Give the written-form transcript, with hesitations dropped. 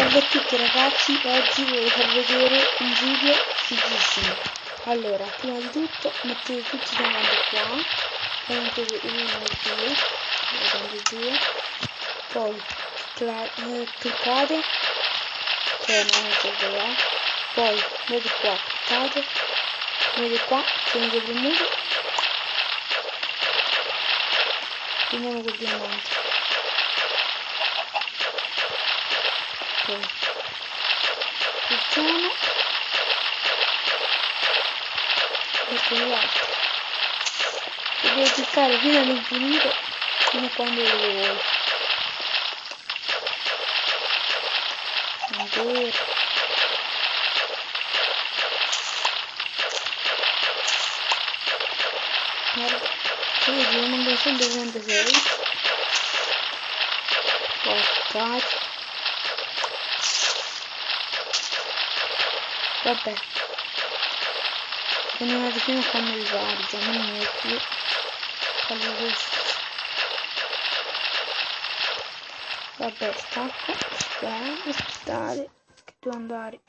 Salve a tutti ragazzi, oggi voglio far vedere un video fighissimo. Allora, prima di tutto mettete tutti davanti qua, poi mettete 1 e 2, poi cliccate, cioè non serve là, poi vedete qua, cliccate, vedete qua, tenete premuto, prendiamo quel diamante. Poi clicchiamo e poi l'altro e devo cliccare fino all'infinito fino a quando volete voi. Ancora guarda, vedi, rimango sempre 36. Poi cliccate. Vabbè, continuate fino a quando vi pare, diciamo non è più fare questo. Vabbè, stacco, aspettate che devo andare.